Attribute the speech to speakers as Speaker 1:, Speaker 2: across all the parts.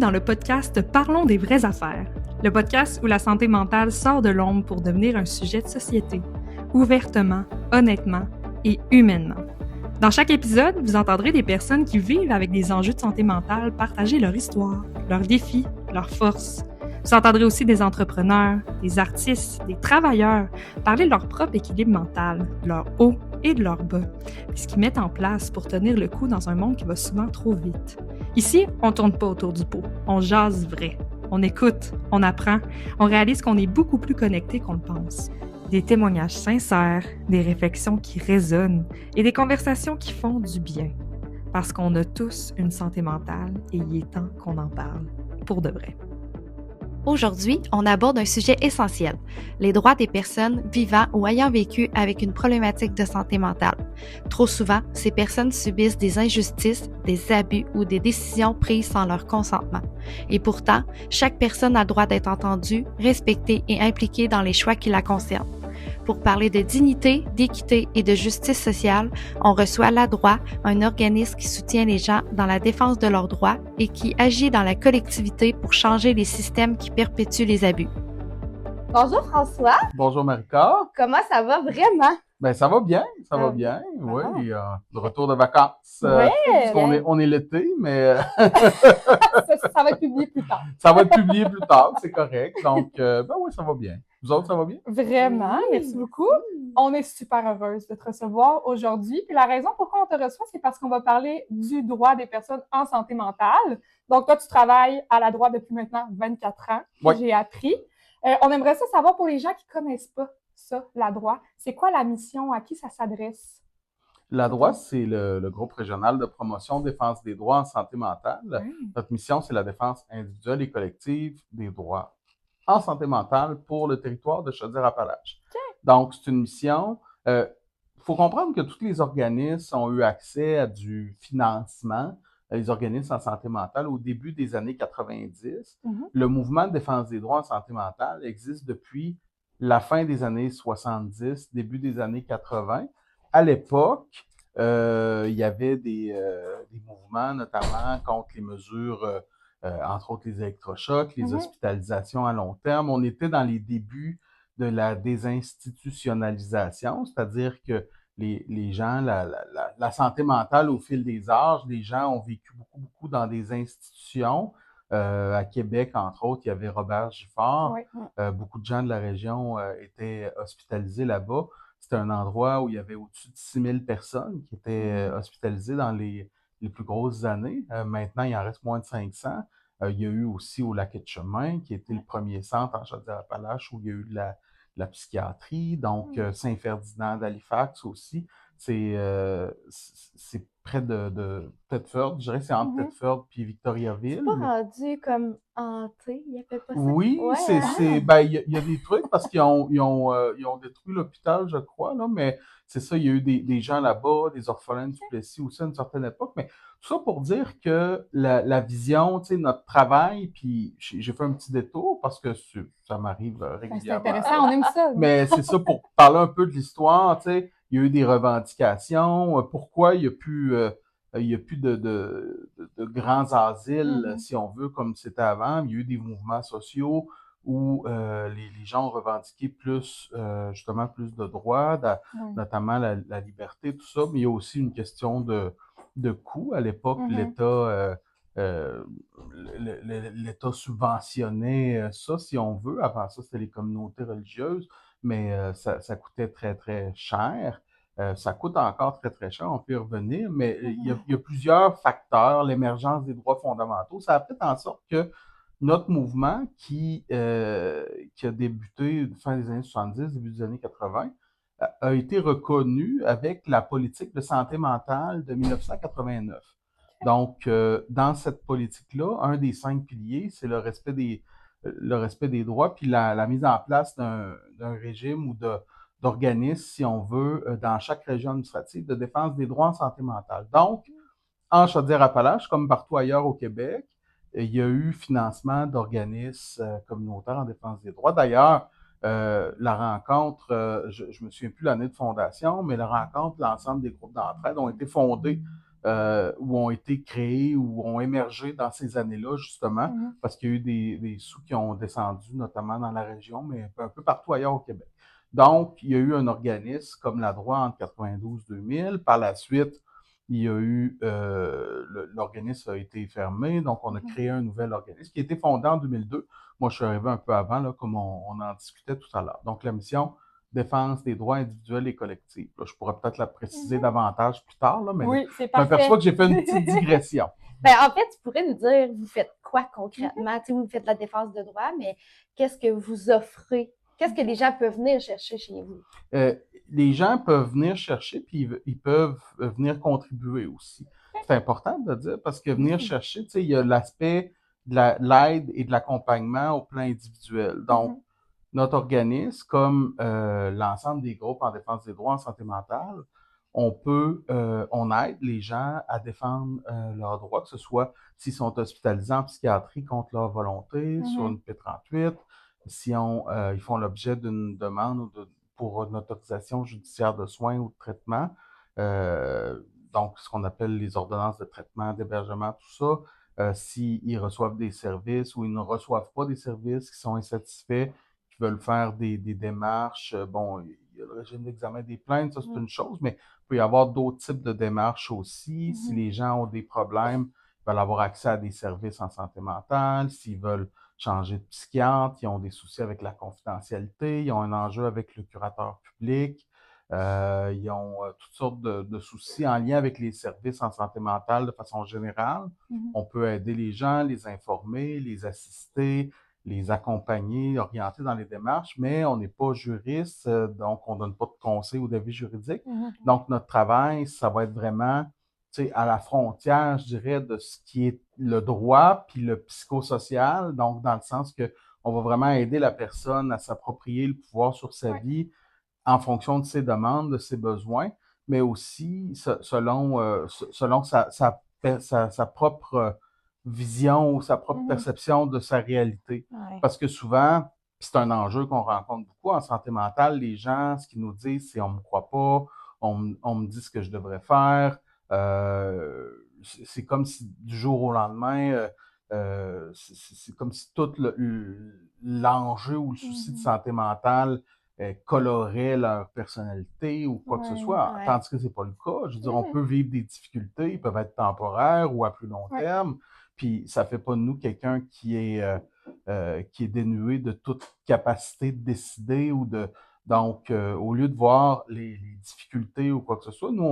Speaker 1: dans le podcast Parlons des vraies affaires, le podcast où la santé mentale sort de l'ombre pour devenir un sujet de société, ouvertement, honnêtement et humainement. Dans chaque épisode, vous entendrez des personnes qui vivent avec des enjeux de santé mentale partager leur histoire, leurs défis, leurs forces. Vous entendrez aussi des entrepreneurs, des artistes, des travailleurs parler de leur propre équilibre mental, de leur haut et de leur bas, et ce qu'ils mettent en place pour tenir le coup dans un monde qui va souvent trop vite. Ici, on tourne pas autour du pot, on jase vrai. On écoute, on apprend, on réalise qu'on est beaucoup plus connecté qu'on le pense. Des témoignages sincères, des réflexions qui résonnent et des conversations qui font du bien. Parce qu'on a tous une santé mentale et il est temps qu'on en parle, pour de vrai.
Speaker 2: Aujourd'hui, on aborde un sujet essentiel, les droits des personnes vivant ou ayant vécu avec une problématique de santé mentale. Trop souvent, ces personnes subissent des injustices, des abus ou des décisions prises sans leur consentement. Et pourtant, chaque personne a le droit d'être entendue, respectée et impliquée dans les choix qui la concernent. Pour parler de dignité, d'équité et de justice sociale, on reçoit l'ADROIT, un organisme qui soutient les gens dans la défense de leurs droits et qui agit dans la collectivité pour changer les systèmes qui perpétuent les abus.
Speaker 3: Bonjour François.
Speaker 4: Bonjour Marika.
Speaker 3: Comment ça va vraiment?
Speaker 4: Ben ça va bien, ça va bien. Oui, de retour de vacances. Parce on est l'été, mais
Speaker 3: ça va être publié plus tard.
Speaker 4: Ça va être publié plus tard, c'est correct. Donc, ben oui, ça va bien. Vous autres, ça va bien?
Speaker 3: Vraiment, merci beaucoup. On est super heureuse de te recevoir aujourd'hui. Puis la raison pourquoi on te reçoit, c'est parce qu'on va parler du droit des personnes en santé mentale. Donc, toi, tu travailles à l'ADROIT depuis maintenant 24 ans.
Speaker 4: Oui.
Speaker 3: J'ai appris. On aimerait ça savoir pour les gens qui ne connaissent pas ça, l'ADROIT. C'est quoi la mission? À qui ça s'adresse?
Speaker 4: L'ADROIT, c'est le groupe régional de promotion défense des droits en santé mentale. Notre mission, c'est la défense individuelle et collective des droits en santé mentale pour le territoire de Chaudière-Appalaches. Donc, c'est une mission. Il faut comprendre que tous les organismes ont eu accès à du financement, les organismes en santé mentale, au début des années 90. Le mouvement de défense des droits en santé mentale existe depuis la fin des années 70, début des années 80. À l'époque, il y avait des mouvements, notamment contre les mesures, entre autres les électrochocs, les hospitalisations à long terme. On était dans les débuts de la désinstitutionnalisation, c'est-à-dire que les gens, la santé mentale au fil des âges, les gens ont vécu beaucoup dans des institutions. À Québec, entre autres, il y avait Robert Giffard. Beaucoup de gens de la région étaient hospitalisés là-bas. C'était un endroit où il y avait au-dessus de 6000 personnes qui étaient hospitalisées dans les plus grosses années. Maintenant, il en reste moins de 500. Il y a eu aussi au Lac-Etchemin, qui était le premier centre en Chaudière-Appalaches où il y a eu de la psychiatrie. Donc, Saint-Ferdinand d'Halifax aussi. C'est près de Thetford. Je dirais que c'est entre Thetford puis Victoriaville.
Speaker 3: C'est pas rendu comme hanté, il n'y avait pas ça?
Speaker 4: Oui, ben, il y a des trucs parce qu'ils ont détruit l'hôpital, je crois, là, mais c'est ça, il y a eu des gens là-bas, des orphelins du Plessis aussi à une certaine époque, mais tout ça pour dire que la vision, tu sais, notre travail, puis j'ai fait un petit détour parce que ça m'arrive régulièrement.
Speaker 3: C'est intéressant, on aime ça.
Speaker 4: Mais c'est ça, pour parler un peu de l'histoire, tu sais, il y a eu des revendications, pourquoi il n'y a plus de grands asiles, si on veut, comme c'était avant. Il y a eu des mouvements sociaux où les gens ont revendiqué plus, justement, plus de droits, notamment la liberté, tout ça. Mais il y a aussi une question de coût. À l'époque, l'État subventionnait ça, si on veut. Avant ça, c'était les communautés religieuses, mais ça coûtait très, très cher. Ça coûte encore très, très cher, on peut y revenir, mais il y a plusieurs facteurs. L'émergence des droits fondamentaux, ça a fait en sorte que notre mouvement qui a débuté fin des années 70, début des années 80, a été reconnu avec la politique de santé mentale de 1989. Donc, dans cette politique-là, un des 5 piliers, c'est le respect des droits, puis la mise en place d'un régime ou d'organismes, si on veut, dans chaque région administrative de défense des droits en santé mentale. Donc, en Chaudière-Appalaches, comme partout ailleurs au Québec, il y a eu financement d'organismes communautaires en défense des droits. D'ailleurs, la rencontre, je me souviens plus l'année de fondation, mais la rencontre, l'ensemble des groupes d'entraide ont été fondés où ont été créés ou ont émergé dans ces années-là, justement, parce qu'il y a eu des sous qui ont descendu, notamment dans la région, mais un peu partout ailleurs au Québec. Donc, il y a eu un organisme comme la droit entre 92-2000. Par la suite, il y a eu l'organisme a été fermé, donc on a créé un nouvel organisme qui a été fondé en 2002. Moi, je suis arrivé un peu avant, là, comme on en discutait tout à l'heure. Donc, la mission défense des droits individuels et collectifs. Là, je pourrais peut-être la préciser davantage plus tard, là, mais
Speaker 3: Oui, c'est
Speaker 4: je m'aperçois
Speaker 3: parfait.
Speaker 4: que j'ai fait une petite digression.
Speaker 2: Ben, en fait, tu pourrais nous dire, vous faites quoi concrètement? Tu sais, vous faites la défense de droit, mais qu'est-ce que vous offrez? Qu'est-ce que les gens peuvent venir chercher chez vous?
Speaker 4: Les gens peuvent venir chercher, puis ils peuvent venir contribuer aussi. C'est important de le dire parce que venir chercher, tu sais, il y a l'aspect de l'aide et de l'accompagnement au plan individuel. Donc, notre organisme, comme l'ensemble des groupes en défense des droits en santé mentale, on aide les gens à défendre leurs droits, que ce soit s'ils sont hospitalisés en psychiatrie contre leur volonté, sur une P38, si ils font l'objet d'une demande ou pour une autorisation judiciaire de soins ou de traitement, donc ce qu'on appelle les ordonnances de traitement, d'hébergement, tout ça, s'ils reçoivent des services ou ils ne reçoivent pas des services, qui sont insatisfaits, qui veulent faire des démarches. Bon, il y a le régime d'examen des plaintes, ça c'est une chose, mais il peut y avoir d'autres types de démarches aussi. Si les gens ont des problèmes, ils veulent avoir accès à des services en santé mentale, s'ils veulent changer de psychiatre, ils ont des soucis avec la confidentialité, ils ont un enjeu avec le curateur public, ils ont toutes sortes de soucis en lien avec les services en santé mentale de façon générale. On peut aider les gens, les informer, les assister, les accompagner, orienter dans les démarches, mais on n'est pas juriste, donc on ne donne pas de conseils ou d'avis juridiques. Donc, notre travail, ça va être vraiment à la frontière, je dirais, de ce qui est le droit puis le psychosocial, donc dans le sens que on va vraiment aider la personne à s'approprier le pouvoir sur sa vie en fonction de ses demandes, de ses besoins, mais aussi selon sa propre vision ou sa propre perception de sa réalité. Parce que souvent, c'est un enjeu qu'on rencontre beaucoup en santé mentale, les gens, ce qu'ils nous disent, c'est on me croit pas, on me dit ce que je devrais faire. C'est comme si du jour au lendemain, c'est comme si tout l'enjeu ou le souci de santé mentale colorait leur personnalité ou quoi que ce soit, tandis que c'est pas le cas. Je veux dire, on peut vivre des difficultés, ils peuvent être temporaires ou à plus long terme, puis ça fait pas de nous quelqu'un qui est dénué de toute capacité de décider ou de... Donc, au lieu de voir les difficultés ou quoi que ce soit, nous,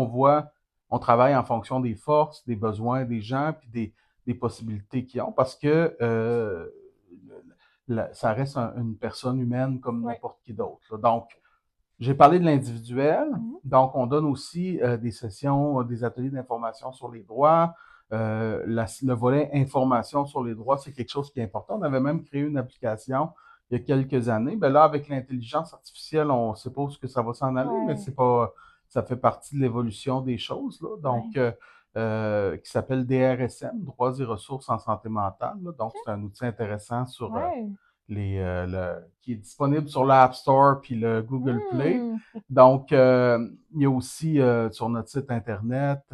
Speaker 4: on travaille en fonction des forces, des besoins des gens, puis des possibilités qu'ils ont, parce que ça reste une personne humaine comme n'importe qui d'autre. Donc, j'ai parlé de l'individuel. Donc, on donne aussi des sessions, des ateliers d'information sur les droits. Le volet information sur les droits, c'est quelque chose qui est important. On avait même créé une application il y a quelques années. Ben là, avec l'intelligence artificielle, on ne sait pas où que ça va s'en aller, mais c'est pas, ça fait partie de l'évolution des choses. Là. Donc, qui s'appelle DRSM, Droits et ressources en santé mentale. Là. Donc, c'est un outil intéressant sur qui est disponible sur l'App Store puis le Google Play. Donc, il y a aussi sur notre site Internet,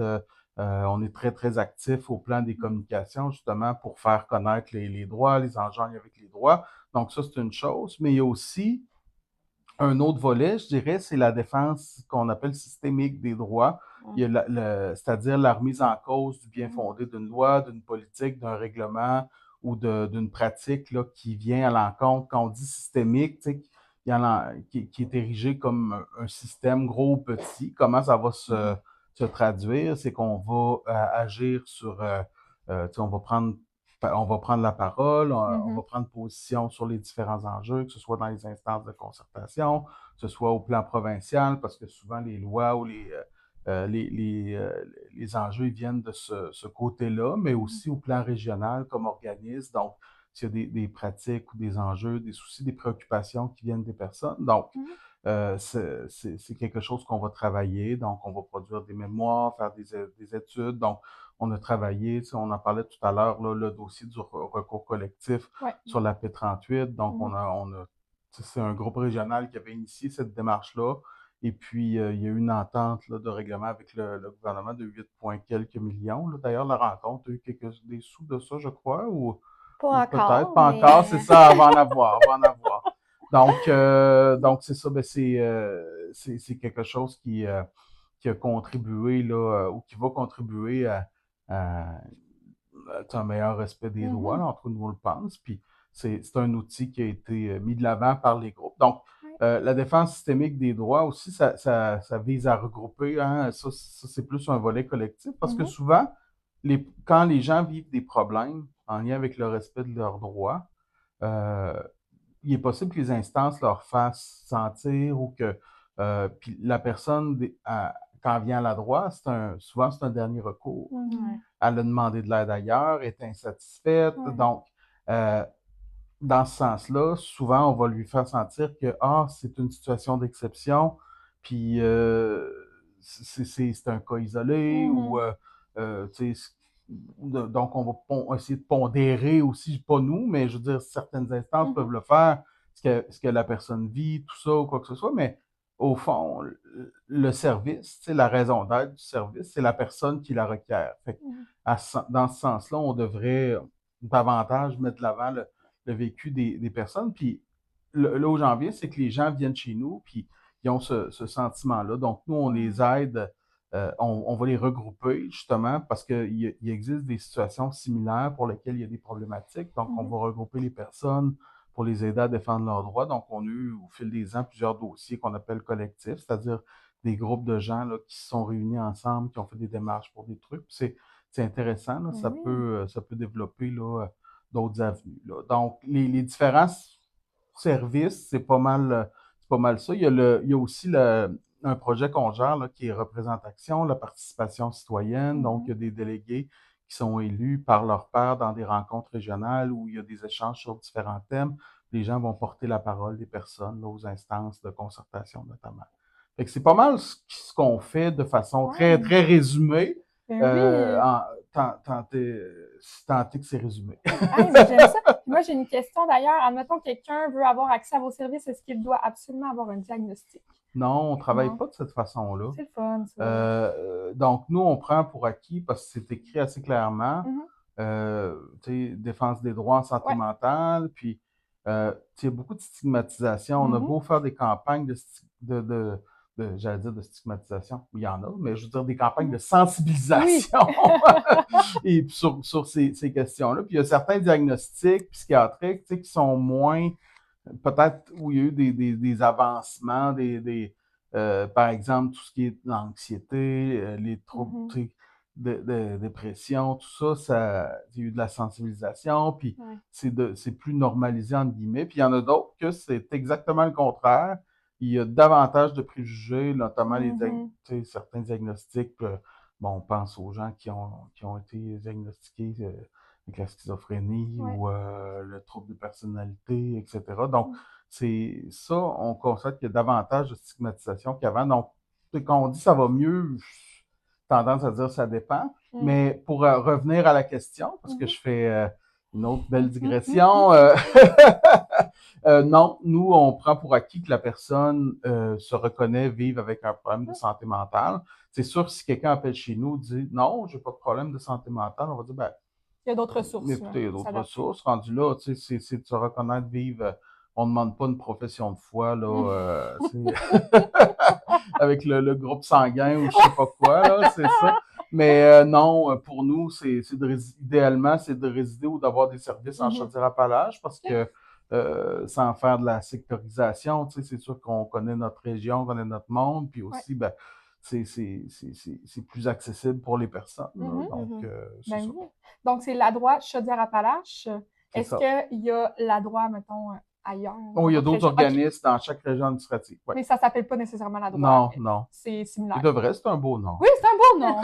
Speaker 4: on est très, très actif au plan des communications, justement, pour faire connaître les droits, les enjeux avec les droits. Donc, ça, c'est une chose. Mais il y a aussi un autre volet, je dirais, c'est la défense qu'on appelle systémique des droits. Il y a c'est-à-dire la remise en cause du bien fondé d'une loi, d'une politique, d'un règlement ou d'une pratique là, qui vient à l'encontre. Quand on dit systémique, tu sais, qui est érigé comme un système gros ou petit, comment ça va se traduire? C'est qu'on va agir sur, tu sais, on va prendre la parole, on va prendre position sur les différents enjeux, que ce soit dans les instances de concertation, que ce soit au plan provincial, parce que souvent les lois ou les enjeux ils viennent de ce côté-là, mais aussi au plan régional comme organisme. Donc, s'il y a des pratiques ou des enjeux, des soucis, des préoccupations qui viennent des personnes. Donc, c'est quelque chose qu'on va travailler. Donc, on va produire des mémoires, faire des études. Donc, on a travaillé, on en parlait tout à l'heure, là, le dossier du recours collectif sur la P38. Donc, c'est un groupe régional qui avait initié cette démarche-là. Et puis, il y a eu une entente là, de règlement avec le gouvernement de 8 points quelques millions. Là. D'ailleurs, la rencontre a eu des sous de ça, je crois, ou
Speaker 2: Pas
Speaker 4: peut-être
Speaker 2: encore,
Speaker 4: pas encore, c'est
Speaker 2: mais
Speaker 4: ça, on va en avoir. Donc c'est ça, c'est quelque chose qui a contribué là, ou qui va contribuer à un meilleur respect des droits, là, entre nous on le pense. Puis c'est un outil qui a été mis de l'avant par les groupes. Donc, la défense systémique des droits aussi, ça vise à regrouper, hein, ça c'est plus un volet collectif, parce que souvent, quand les gens vivent des problèmes en lien avec le respect de leurs droits, euh, il est possible que les instances leur fassent sentir ou que puis la personne, quand elle vient à la droite, souvent c'est un dernier recours.
Speaker 2: ouais.
Speaker 4: Elle a demandé de l'aide ailleurs, est insatisfaite. Donc, euh, dans ce sens-là, souvent, on va lui faire sentir que c'est une situation d'exception, puis c'est un cas isolé, ou tu sais, donc on va essayer de pondérer aussi, pas nous, mais je veux dire, certaines instances peuvent le faire, ce que la personne vit, tout ça, ou quoi que ce soit, mais au fond, le service, tu sais, la raison d'être du service, c'est la personne qui la requiert. Fait que, dans ce sens-là, on devrait davantage mettre de l'avant le vécu des personnes. Puis là où j'en viens, c'est que les gens viennent chez nous, puis ils ont ce sentiment-là. Donc, nous, on les aide, on va les regrouper, justement, parce qu'il existe des situations similaires pour lesquelles il y a des problématiques. Donc, on va regrouper les personnes pour les aider à défendre leurs droits. Donc, on a eu, au fil des ans, plusieurs dossiers qu'on appelle collectifs, c'est-à-dire des groupes de gens là, qui se sont réunis ensemble, qui ont fait des démarches pour des trucs. C'est intéressant, là, ça peut développer là, d'autres avenues. Là. Donc, les différents services, c'est pas mal ça. Il y a aussi un projet qu'on gère là, qui est Représentation, la participation citoyenne. Donc, il y a des délégués qui sont élus par leur pairs dans des rencontres régionales où il y a des échanges sur différents thèmes. Les gens vont porter la parole des personnes là, aux instances de concertation notamment. Fait que c'est pas mal ce qu'on fait de façon très, très résumée. Tant est que c'est résumé.
Speaker 3: Mais j'aime ça. Puis moi, j'ai une question d'ailleurs. Admettons que quelqu'un veut avoir accès à vos services, est-ce qu'il doit absolument avoir un diagnostic?
Speaker 4: Non, on ne travaille pas de cette façon-là.
Speaker 3: C'est le fun, ça.
Speaker 4: Donc, nous, on prend pour acquis, parce que c'est écrit assez clairement, défense des droits en santé mentale, puis il y a beaucoup de stigmatisation. On a beau faire des campagnes j'allais dire de stigmatisation, il y en a, mais je veux dire des campagnes de sensibilisation et sur ces questions-là. Puis il y a certains diagnostics psychiatriques qui sont moins, peut-être où il y a eu des avancements, par exemple, tout ce qui est l'anxiété, les troubles de dépression, tout ça, il y a eu de la sensibilisation, puis c'est plus normalisé, entre guillemets. Puis il y en a d'autres que c'est exactement le contraire. Il y a davantage de préjugés, notamment certains diagnostics. On pense aux gens qui ont été diagnostiqués avec la schizophrénie ou le trouble de personnalité, etc. Donc, c'est ça, on constate qu'il y a davantage de stigmatisation qu'avant. Donc, quand on dit ça va mieux, tendance à dire ça dépend. Mais pour revenir à la question, parce que je fais une autre belle digression, non, nous, on prend pour acquis que la personne se reconnaît vivre avec un problème de santé mentale. C'est sûr, si quelqu'un appelle chez nous et dit « Non, j'ai pas de problème de santé mentale », on va dire
Speaker 3: il y a d'autres ressources.
Speaker 4: Écoutez, il y a d'autres ressources. Rendu là, c'est de se reconnaître vivre. On ne demande pas une profession de foi, là, avec le groupe sanguin ou je sais pas quoi, là, c'est ça. Mais non, pour nous, idéalement, c'est de résider ou d'avoir des services en Chaudière-Appalaches parce que sans faire de la sectorisation, c'est sûr qu'on connaît notre région, on connaît notre monde, puis aussi, c'est plus accessible pour les personnes. Donc, c'est ça.
Speaker 3: Donc, c'est la droite Chaudière-Appalaches. Est-ce qu'il y a la droite, mettons, ailleurs?
Speaker 4: Il y a d'autres organismes dans chaque région administrative. Ouais.
Speaker 3: Mais ça ne s'appelle pas nécessairement la droite.
Speaker 4: Non.
Speaker 3: C'est similaire.
Speaker 4: Il devrait, c'est un beau nom.
Speaker 3: Oui, c'est un beau nom.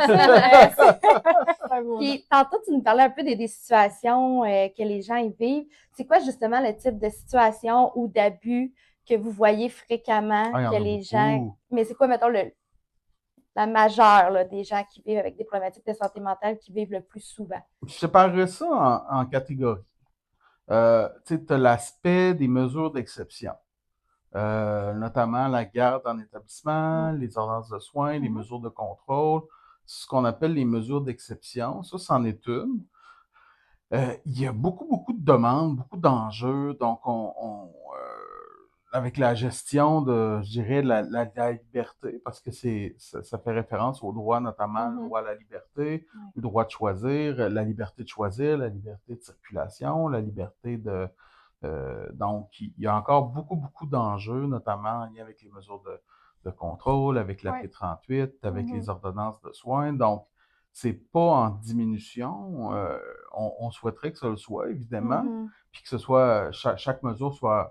Speaker 3: C'est un beau
Speaker 2: Puis, tantôt, tu nous parlais un peu des situations que les gens y vivent. C'est quoi justement le type de situation ou d'abus que vous voyez fréquemment que les gens... Mais c'est quoi, mettons, la majeure là, des gens qui vivent avec des problématiques de santé mentale qui vivent le plus souvent?
Speaker 4: Je séparerais ça en catégories. Tu as l'aspect des mesures d'exception. notamment la garde en établissement, les ordonnances de soins, les mesures de contrôle, ce qu'on appelle les mesures d'exception. Ça, c'en est une. Il y a beaucoup de demandes, beaucoup d'enjeux. Donc, avec la gestion de, je dirais, la liberté, parce que ça fait référence au droit, notamment le droit à la liberté, le droit de choisir, la liberté de choisir, la liberté de circulation, la liberté de... donc, il y a encore beaucoup d'enjeux, notamment en lien avec les mesures de contrôle, avec la P38, avec les ordonnances de soins. Donc, c'est pas en diminution. On souhaiterait que ça le soit, évidemment, puis que ce soit chaque mesure soit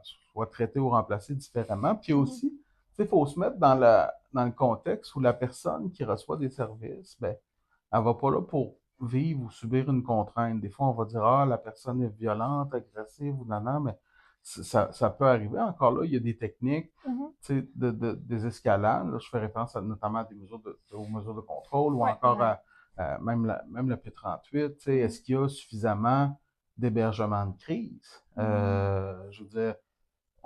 Speaker 4: traitée ou remplacée différemment. Puis aussi, il faut se mettre dans le contexte où la personne qui reçoit des services, ben, elle va pas là pour vivre ou subir une contrainte. Des fois, on va dire, ah, la personne est violente, agressive ou non, mais ça peut arriver. Encore là, il y a des techniques, des escalades. Là, je fais référence notamment à des mesures aux mesures de contrôle ou encore à même la P38. Est-ce qu'il y a suffisamment d'hébergement de crise? Je veux dire,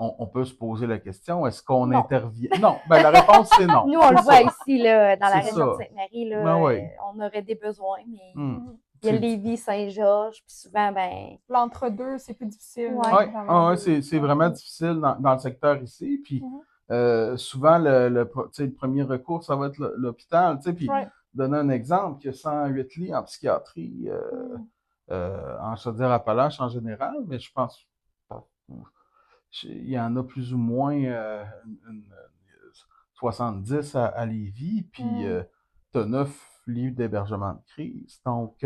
Speaker 4: on peut se poser la question, est-ce qu'on intervient? Non, ben la réponse, c'est non.
Speaker 5: Nous, on le voit ici, là, dans la
Speaker 4: C'est
Speaker 5: région de
Speaker 4: ça.
Speaker 5: Sainte-Marie, là,
Speaker 4: Ben oui.
Speaker 5: on aurait des besoins, mais il y
Speaker 4: C'est-
Speaker 5: a Lévis, Saint-Georges, puis souvent, ben,
Speaker 3: L'entre-deux, c'est plus difficile.
Speaker 5: Ouais.
Speaker 3: là,
Speaker 4: Oui,
Speaker 3: dans les-
Speaker 4: c'est vraiment difficile dans le secteur ici. Puis souvent, tu sais, le premier recours, ça va être l'hôpital. Tu sais, puis
Speaker 3: Ouais.
Speaker 4: donner un exemple, il y a 108 lits en psychiatrie en Chaudière-Appalaches en général, mais je pense il y en a plus ou moins 70 à Lévis, puis tu as 9 lits d'hébergement de crise. Donc,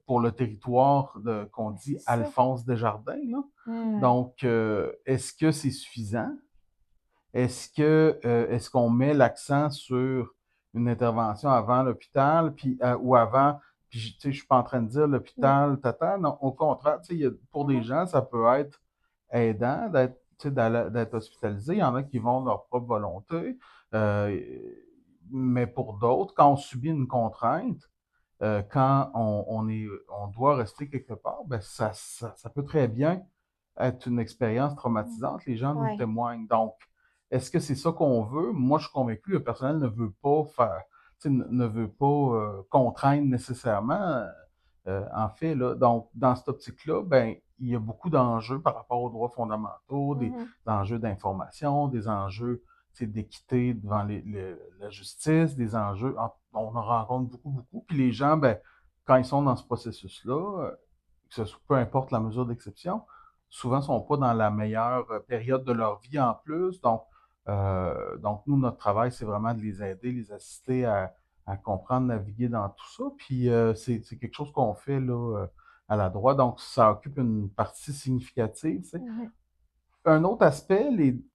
Speaker 4: pour le territoire qu'on dit
Speaker 3: C'est ça.
Speaker 4: Alphonse Desjardins, là. Donc, est-ce que c'est suffisant? Est-ce qu'on met l'accent sur une intervention avant l'hôpital, puis ou avant, puis tu sais, je suis pas en train de dire l'hôpital, tata, non, au contraire, tu sais, pour des gens, ça peut être aidant d'être, tu sais, d'être hospitalisé. Il y en a qui vont de leur propre volonté, euh, mais pour d'autres, quand on subit une contrainte, quand on doit rester quelque part, ben ça peut très bien être une expérience traumatisante. Les gens nous
Speaker 5: Ouais.
Speaker 4: témoignent. Donc, est-ce que c'est ça qu'on veut? Moi, je suis convaincu, le personnel ne veut pas faire, tu sais, ne veut pas contraindre nécessairement. En fait, là, donc, dans cette optique-là, ben, il y a beaucoup d'enjeux par rapport aux droits fondamentaux, des enjeux d'information, des enjeux, tu sais, d'équité devant la justice, des enjeux, on en rencontre beaucoup. Puis les gens, ben, quand ils sont dans ce processus-là, peu importe la mesure d'exception, souvent ne sont pas dans la meilleure période de leur vie en plus. Donc nous, notre travail, c'est vraiment de les aider, les assister à comprendre, naviguer dans tout ça. Puis c'est quelque chose qu'on fait là, à la droite. Donc, ça occupe une partie significative. Tu sais. Un autre aspect,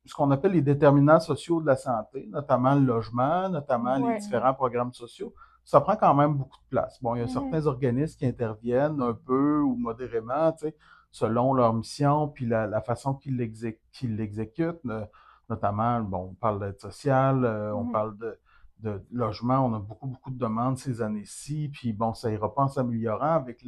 Speaker 4: ce qu'on appelle les déterminants sociaux de la santé, notamment le logement, notamment les différents programmes sociaux, ça prend quand même beaucoup de place. Bon, il y a certains organismes qui interviennent un peu ou modérément, tu sais, selon leur mission, puis la façon qu'ils l'exécutent, notamment, bon, on parle d'aide sociale, on parle de logement, on a beaucoup de demandes ces années-ci, puis bon, ça ira pas en s'améliorant avec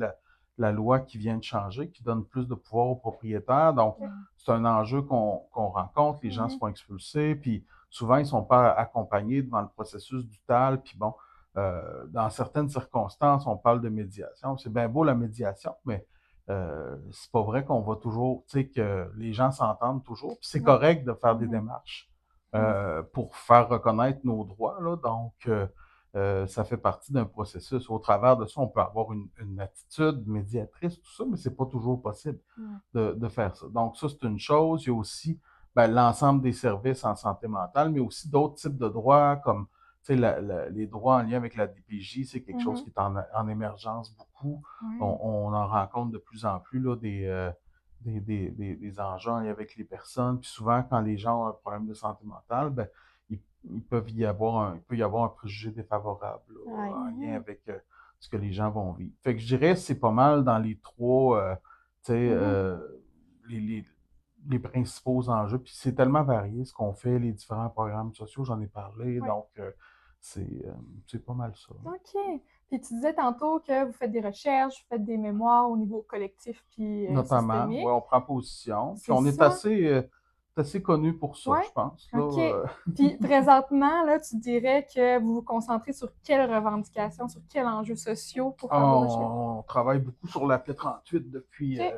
Speaker 4: la loi qui vient de changer, qui donne plus de pouvoir aux propriétaires. Donc, c'est un enjeu qu'on rencontre. Les gens se font expulser, puis souvent, ils ne sont pas accompagnés devant le processus du TAL. Puis bon, dans certaines circonstances, on parle de médiation. C'est bien beau la médiation, mais c'est pas vrai qu'on va toujours, tu sais, que les gens s'entendent toujours. Puis c'est correct de faire des démarches pour faire reconnaître nos droits, là. Donc, ça fait partie d'un processus. Au travers de ça, on peut avoir une attitude médiatrice, tout ça, mais c'est pas toujours possible de faire ça. Donc, ça, c'est une chose. Il y a aussi l'ensemble des services en santé mentale, mais aussi d'autres types de droits, comme les droits en lien avec la DPJ, c'est quelque chose qui est en émergence beaucoup. On en rencontre de plus en plus là, des enjeux en lien avec les personnes. Puis souvent, quand les gens ont un problème de santé mentale, ben, il peut y avoir un préjugé défavorable là, en lien avec ce que les gens vont vivre. Fait que je dirais que c'est pas mal dans les trois, tu sais, les principaux enjeux. Puis c'est tellement varié ce qu'on fait, les différents programmes sociaux, j'en ai parlé, donc c'est pas mal ça.
Speaker 3: OK. Puis tu disais tantôt que vous faites des recherches, vous faites des mémoires au niveau collectif puis
Speaker 4: Notamment,
Speaker 3: systémique.
Speaker 4: on prend position. Puis
Speaker 3: C'est
Speaker 4: on est
Speaker 3: ça.
Speaker 4: assez assez connu pour ça,
Speaker 3: Ouais?
Speaker 4: je pense.
Speaker 3: OK.
Speaker 4: Là.
Speaker 3: Puis présentement, là, tu dirais que vous vous concentrez sur quelles revendications, sur quels enjeux sociaux pour faire vos recherches?
Speaker 4: On travaille beaucoup sur la P38 depuis
Speaker 3: OK.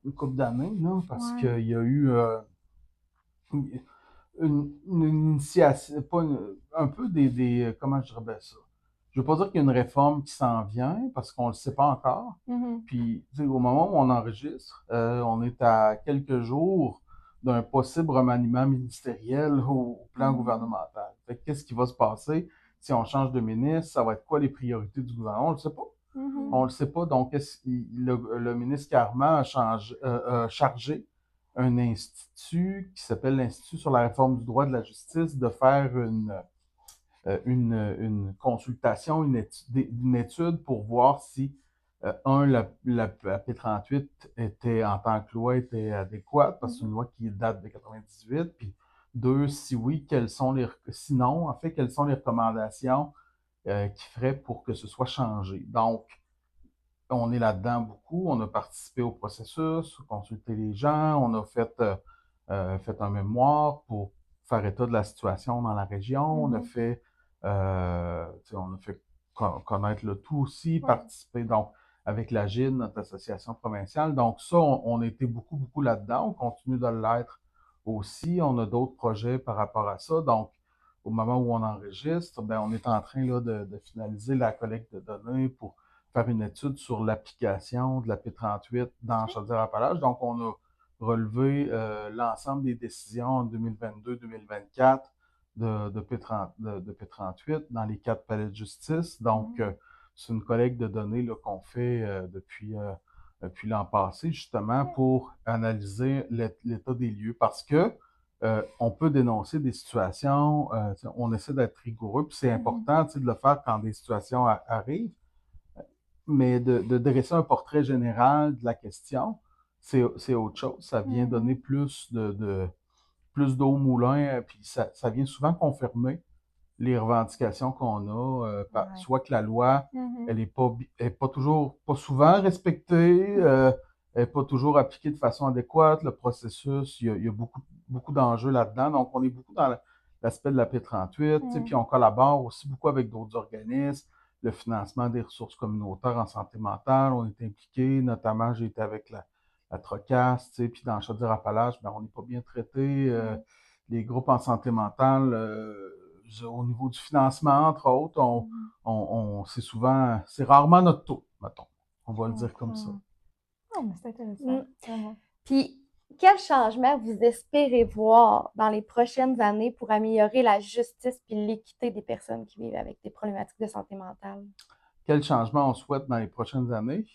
Speaker 4: une couple d'années, là, parce
Speaker 3: Ouais.
Speaker 4: qu'il y a eu une initiative, pas un peu comment je dirais bien ça? Je veux pas dire qu'il y a une réforme qui s'en vient, parce qu'on le sait pas encore.
Speaker 3: Mhm.
Speaker 4: Puis, tu sais, au moment où on enregistre, on est à quelques jours d'un possible remaniement ministériel au plan gouvernemental. Fait que qu'est-ce qui va se passer si on change de ministre? Ça va être quoi les priorités du gouvernement? On le sait pas.
Speaker 3: Mhm.
Speaker 4: On le sait pas. Donc, le ministre Carman a chargé un institut qui s'appelle l'Institut sur la réforme du droit de la justice de faire une consultation, une étude pour voir si, la P38 était, en tant que loi, était adéquate, parce que c'est une loi qui date de 98, puis deux, si oui, sinon, en fait, quelles sont les recommandations qui feraient pour que ce soit changé. Donc, on est là-dedans beaucoup. On a participé au processus, consulté les gens. On a fait un mémoire pour faire état de la situation dans la région. On a fait, connaître le tout aussi, participer donc avec la GID, notre association provinciale. Donc ça, on a été beaucoup, beaucoup là-dedans. On continue de l'être aussi. On a d'autres projets par rapport à ça. Donc, au moment où on enregistre, ben, on est en train là, de finaliser la collecte de données pour faire une étude sur l'application de la P38 dans Chaudière-Appalaches. Donc, on a relevé l'ensemble des décisions en 2022-2024 de P38 dans les 4 palais de justice. Donc, c'est une collecte de données là, qu'on fait depuis l'an passé, justement, pour analyser l'état des lieux. Parce que on peut dénoncer des situations, on essaie d'être rigoureux, puis c'est important de le faire quand des situations arrivent. Mais de dresser un portrait général de la question, c'est autre chose. Ça vient donner plus d'eau au moulin, puis ça vient souvent confirmer les revendications qu'on a, soit que la loi, elle est pas toujours, pas souvent respectée, elle n'est pas toujours appliquée de façon adéquate, le processus, il y a beaucoup, beaucoup d'enjeux là-dedans. Donc, on est beaucoup dans l'aspect de la P38, puis on collabore aussi beaucoup avec d'autres organismes, le financement des ressources communautaires en santé mentale, on est impliqué, notamment j'ai été avec la Trocas, puis dans Chaudière-Appalaches, ben, on n'est pas bien traité, les groupes en santé mentale, au niveau du financement, entre autres, c'est rarement notre taux, mettons. On va le dire comme ça.
Speaker 3: Oh, mais c'est intéressant.
Speaker 5: Puis, quel changement vous espérez voir dans les prochaines années pour améliorer la justice et l'équité des personnes qui vivent avec des problématiques de santé mentale?
Speaker 4: Quel changement on souhaite dans les prochaines années?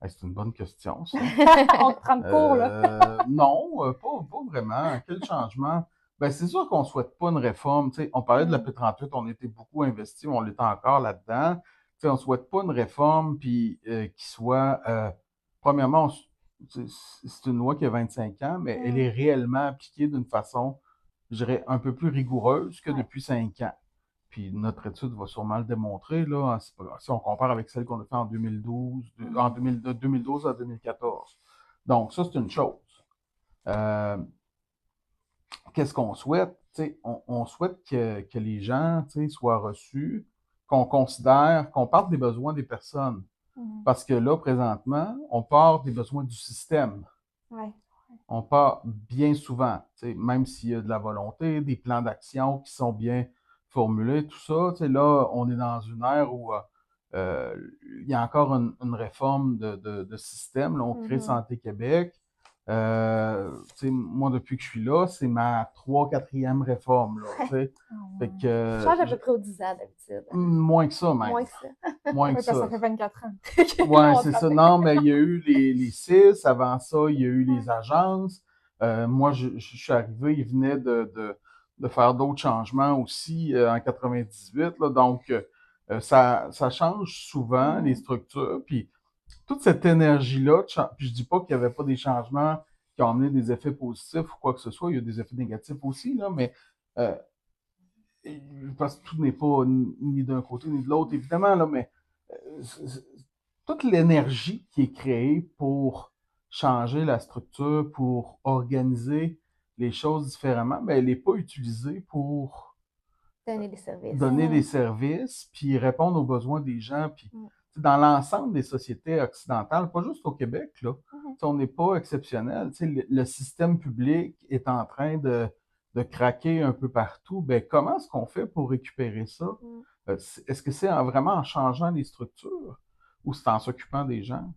Speaker 4: C'est une bonne question, ça.
Speaker 3: On te prend de court, là.
Speaker 4: Non, pas vraiment. Quel changement? Ben, c'est sûr qu'on ne souhaite pas une réforme. T'sais, on parlait de la P38, on était beaucoup investis, on l'est encore là-dedans. T'sais, on ne souhaite pas une réforme puis qui soit... premièrement, c'est une loi qui a 25 ans, mais elle est réellement appliquée d'une façon, je dirais, un peu plus rigoureuse que depuis 5 ans. Puis notre étude va sûrement le démontrer, là, si on compare avec celle qu'on a fait en 2012, de 2012 à 2014. Donc, ça, c'est une chose. Qu'est-ce qu'on souhaite? On souhaite que les gens soient reçus, qu'on considère, qu'on parte des besoins des personnes. Parce que là, présentement, on part des besoins du système.
Speaker 5: Ouais.
Speaker 4: On part bien souvent, même s'il y a de la volonté, des plans d'action qui sont bien formulés, tout ça. Là, on est dans une ère où il y a encore une réforme de système. Là, on crée Santé Québec. Moi, depuis que je suis là, c'est ma 4e réforme. Là, fait que,
Speaker 5: Ça change à peu près aux 10 ans d'habitude.
Speaker 4: Moins que ça, même.
Speaker 5: Moins que ça.
Speaker 4: Moins que
Speaker 3: Oui, parce que
Speaker 4: ça.
Speaker 3: ça fait 24 ans.
Speaker 4: Oui, c'est ça. Non, mais il y a eu les CIS. Avant ça, il y a eu les agences. Moi, je suis arrivé, ils venaient de faire d'autres changements aussi en 98. Là, donc, ça change souvent, les structures. Puis, toute cette énergie-là, puis je dis pas qu'il n'y avait pas des changements qui ont amené des effets positifs ou quoi que ce soit. Il y a des effets négatifs aussi, là, mais parce que tout n'est pas ni d'un côté ni de l'autre, évidemment, là, mais toute l'énergie qui est créée pour changer la structure, pour organiser les choses différemment, ben, elle n'est pas utilisée pour
Speaker 5: Donner des services.
Speaker 4: donner des services, puis répondre aux besoins des gens. Puis,
Speaker 5: Mm.
Speaker 4: dans l'ensemble des sociétés occidentales, pas juste au Québec, là,
Speaker 5: Mhm.
Speaker 4: on n'est pas exceptionnel. Le système public est en train de craquer un peu partout. Ben, comment est-ce qu'on fait pour récupérer ça?
Speaker 5: Mm.
Speaker 4: Est-ce que c'est vraiment en changeant les structures ou c'est en s'occupant des gens?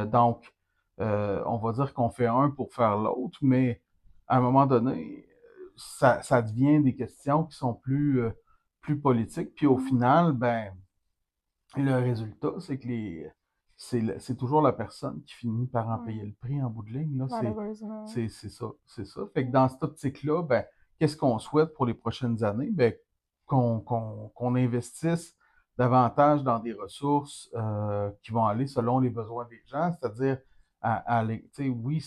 Speaker 4: Donc, on va dire qu'on fait un pour faire l'autre, mais à un moment donné, ça devient des questions qui sont plus politiques. Puis au final, ben, le résultat, c'est que c'est toujours la personne qui finit par en payer le prix en bout de ligne. Là.
Speaker 3: Malheureusement.
Speaker 4: C'est ça. Fait que dans cette optique-là, ben, qu'est-ce qu'on souhaite pour les prochaines années? Ben, qu'on investisse davantage dans des ressources qui vont aller selon les besoins des gens, c'est-à-dire oui,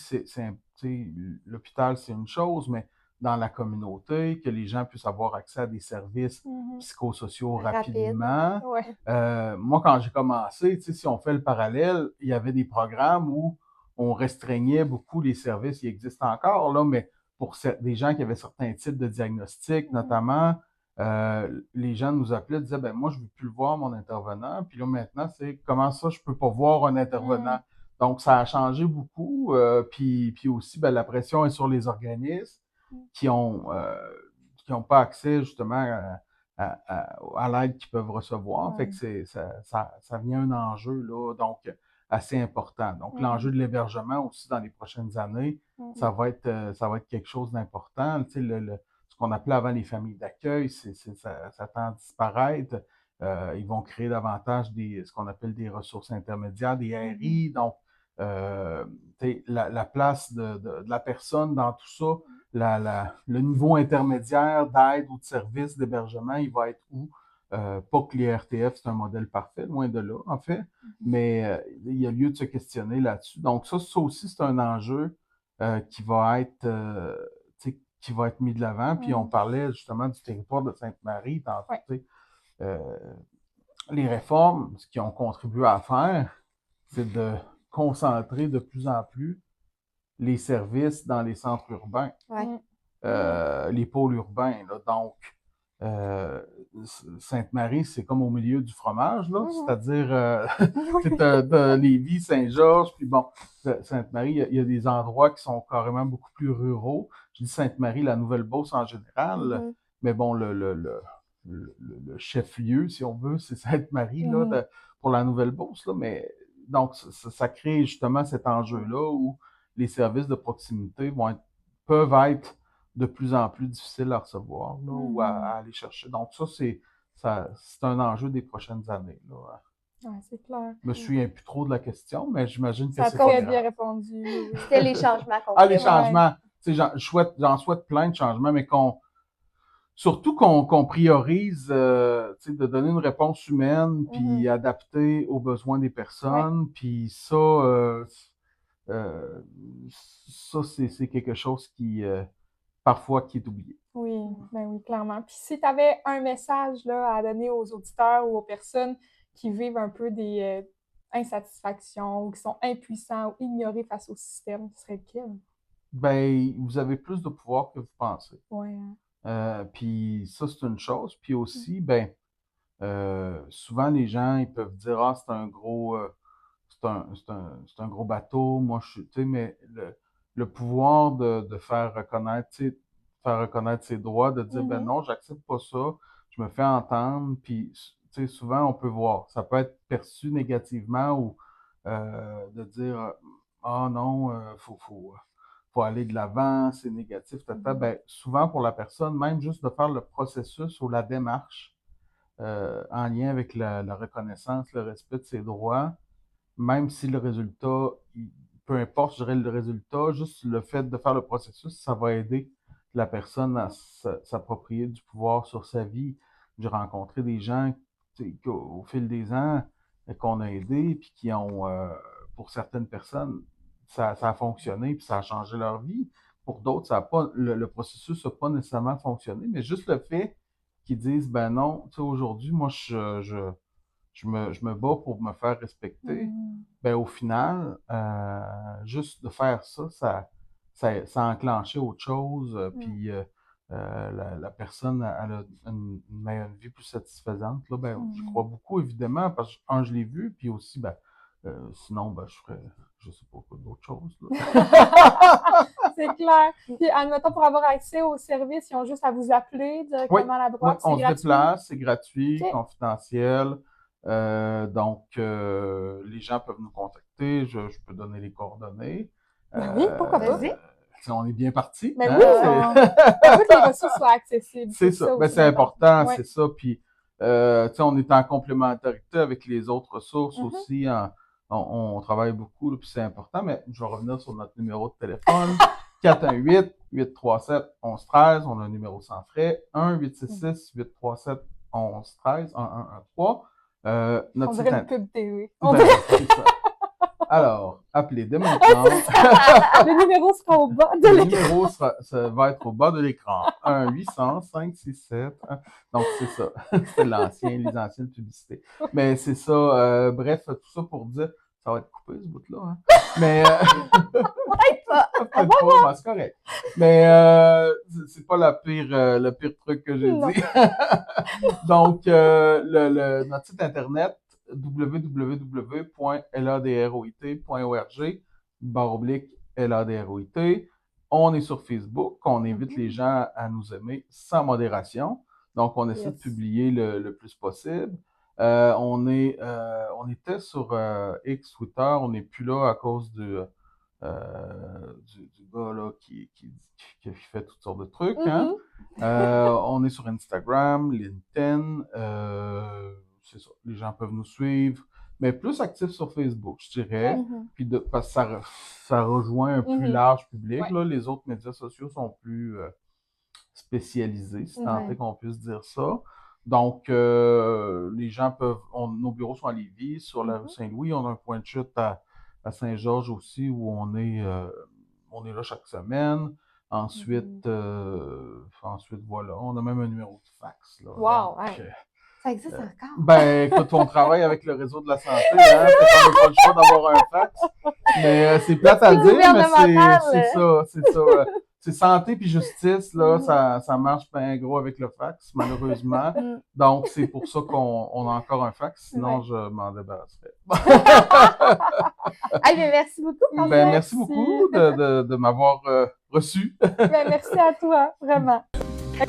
Speaker 4: l'hôpital, c'est une chose, mais dans la communauté, que les gens puissent avoir accès à des services psychosociaux rapidement.
Speaker 3: Ouais.
Speaker 4: Moi, quand j'ai commencé, si on fait le parallèle, il y avait des programmes où on restreignait beaucoup les services. Ils existent encore, là, mais pour des gens qui avaient certains types de diagnostics, notamment, les gens nous appelaient, disaient, ben moi, je ne veux plus le voir, mon intervenant. Puis là, maintenant, c'est comment ça, je ne peux pas voir un intervenant. Donc, ça a changé beaucoup. Puis aussi, ben, la pression est sur les organismes qui ont pas accès justement à l'aide qu'ils peuvent recevoir. Fait que ça vient un enjeu là, donc assez important. Donc, l'enjeu de l'hébergement aussi dans les prochaines années, ça va être quelque chose d'important. Tu sais, ce qu'on appelait avant les familles d'accueil, ça tend à disparaître. Ils vont créer davantage ce qu'on appelle des ressources intermédiaires, des RI. Donc, la place de la personne dans tout ça, le niveau intermédiaire d'aide ou de service d'hébergement, il va être où? Pas que les RTF, c'est un modèle parfait, loin de là, en fait, mais il y a lieu de se questionner là-dessus. Donc, ça aussi, c'est un enjeu qui va être mis de l'avant. Puis, on parlait justement du territoire de Sainte-Marie. Les réformes, ce qu'ils ont contribué à faire, c'est de concentrer de plus en plus les services dans les centres urbains, les pôles urbains. Là. Donc, Sainte-Marie, c'est comme au milieu du fromage, là, c'est-à-dire t'as Lévis, Saint-Georges, puis bon, Sainte-Marie, il y a des endroits qui sont carrément beaucoup plus ruraux. Je dis Sainte-Marie, la Nouvelle-Beauce en général, mais bon, le chef-lieu, si on veut, c'est Sainte-Marie là, pour la Nouvelle-Beauce, là, mais donc ça crée justement cet enjeu-là où les services de proximité peuvent être de plus en plus difficiles à recevoir là, ou à aller chercher. Donc c'est un enjeu des prochaines années. Là.
Speaker 3: Ouais, c'est clair.
Speaker 4: Je me souviens plus trop de la question, mais j'imagine que
Speaker 3: ça
Speaker 4: c'est pas grave.
Speaker 3: Ça a très bien répondu.
Speaker 5: C'était les changements concrets.
Speaker 4: Les changements. J'en souhaite plein de changements, mais surtout qu'on priorise de donner une réponse humaine, puis adaptée aux besoins des personnes. Puis ça, c'est quelque chose qui, parfois, qui est oublié.
Speaker 3: Oui, ben oui, clairement. Puis si tu avais un message là, à donner aux auditeurs ou aux personnes qui vivent un peu des insatisfactions ou qui sont impuissants ou ignorés face au système, ce serait lequel?
Speaker 4: Ben, vous avez plus de pouvoir que vous pensez.
Speaker 3: Oui.
Speaker 4: Puis ça, c'est une chose. Puis aussi, ben, souvent les gens, ils peuvent dire, ah, c'est un gros bateau, moi tu sais, mais le pouvoir de faire reconnaître ses droits, de dire, ben non, j'accepte pas ça, je me fais entendre, puis tu sais, souvent on peut voir, ça peut être perçu négativement ou de dire, ah non, faut aller de l'avant, c'est négatif, ben, souvent pour la personne, même juste de faire le processus ou la démarche en lien avec la reconnaissance, le respect de ses droits, même si le résultat, peu importe, je dirais le résultat, juste le fait de faire le processus, ça va aider la personne à s'approprier du pouvoir sur sa vie. J'ai rencontré des gens au fil des ans qu'on a aidés, puis qui ont, pour certaines personnes, ça a fonctionné, puis ça a changé leur vie. Pour d'autres, ça a pas, le processus n'a pas nécessairement fonctionné, mais juste le fait qu'ils disent, ben non, tu sais, aujourd'hui, moi, je me bats pour me faire respecter, ben au final, juste de faire ça ça a enclenché autre chose, puis la personne elle a une vie plus satisfaisante. Là, ben, je crois beaucoup, évidemment, parce que, je l'ai vu, puis aussi, ben, sinon, ben, je ferais, je sais pas quoi d'autre chose.
Speaker 3: C'est clair. Puis, admettons, pour avoir accès au service, ils ont juste à vous appeler directement à la droite.
Speaker 4: On se
Speaker 3: gratuit.
Speaker 4: déplace, c'est gratuit,
Speaker 3: Ok.
Speaker 4: confidentiel. Donc, les gens peuvent nous contacter. Je peux donner les coordonnées.
Speaker 3: Ben oui, pourquoi pas?
Speaker 2: Vas-y.
Speaker 4: On est bien parti.
Speaker 3: Mais
Speaker 4: hein,
Speaker 3: oui,
Speaker 4: c'est-
Speaker 3: on veut que les ressources soient accessibles.
Speaker 4: C'est ça. Ben,
Speaker 3: aussi,
Speaker 4: c'est important,
Speaker 3: Ouais.
Speaker 4: c'est ça. Puis, tu sais, on est en complémentarité avec les autres ressources aussi. On travaille beaucoup, là, puis c'est important. Mais je vais revenir sur notre numéro de téléphone. 418-837-1113. On a un numéro sans frais. 1-866-837-1113. 1113. Notre
Speaker 3: On
Speaker 4: site
Speaker 3: dirait une
Speaker 4: internet.
Speaker 3: pub TV.
Speaker 4: Ben, c'est ça. Alors, appelez dès maintenant.
Speaker 3: Le numéro sera au bas de
Speaker 4: Le
Speaker 3: l'écran.
Speaker 4: numéro va être au bas de l'écran. 1-800-567. Donc, c'est ça. C'est les anciennes publicités. Mais c'est ça. Bref, tout ça pour dire, ça va être coupé ce bout-là. Hein? Mais. Peut-être pas, ben, c'est correct. Mais c'est pas le pire truc que j'ai
Speaker 3: Non.
Speaker 4: dit. Donc, notre site internet, www.ladroit.org/LADROIT. On est sur Facebook. On invite les gens à nous aimer sans modération. Donc, on essaie de publier le plus possible. On était sur X, Twitter. On n'est plus là à cause du gars là, qui fait toutes sortes de trucs. Hein? On est sur Instagram, LinkedIn. C'est ça. Les gens peuvent nous suivre. Mais plus actifs sur Facebook, je dirais. Puis parce que ça rejoint un plus large public. Là. Les autres médias sociaux sont plus spécialisés, si tant est qu'on puisse dire ça. Donc, les gens peuvent... nos bureaux sont à Lévis, sur la rue Saint-Louis. On a un point de chute à Saint-Georges aussi, où on est là chaque semaine. Ensuite, voilà, on a même un numéro de fax. Là.
Speaker 3: Wow!
Speaker 5: Ça existe encore?
Speaker 4: Ben, écoute, on travaille avec le réseau de la santé, hein, fait qu'on n'a pas le choix d'avoir un fax. Mais c'est plate à dire, mais c'est ça. C'est santé puis justice, là, ça marche bien gros avec le fax, malheureusement. Donc, c'est pour ça qu'on a encore un fax, sinon je m'en débarrasserais.
Speaker 5: Merci beaucoup.
Speaker 4: Ben, merci beaucoup de m'avoir reçu.
Speaker 3: Ben, merci à toi, vraiment.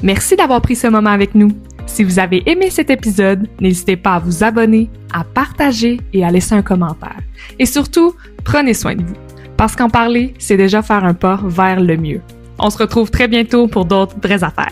Speaker 1: Merci d'avoir pris ce moment avec nous. Si vous avez aimé cet épisode, n'hésitez pas à vous abonner, à partager et à laisser un commentaire. Et surtout, prenez soin de vous. Parce qu'en parler, c'est déjà faire un pas vers le mieux. On se retrouve très bientôt pour d'autres vraies affaires.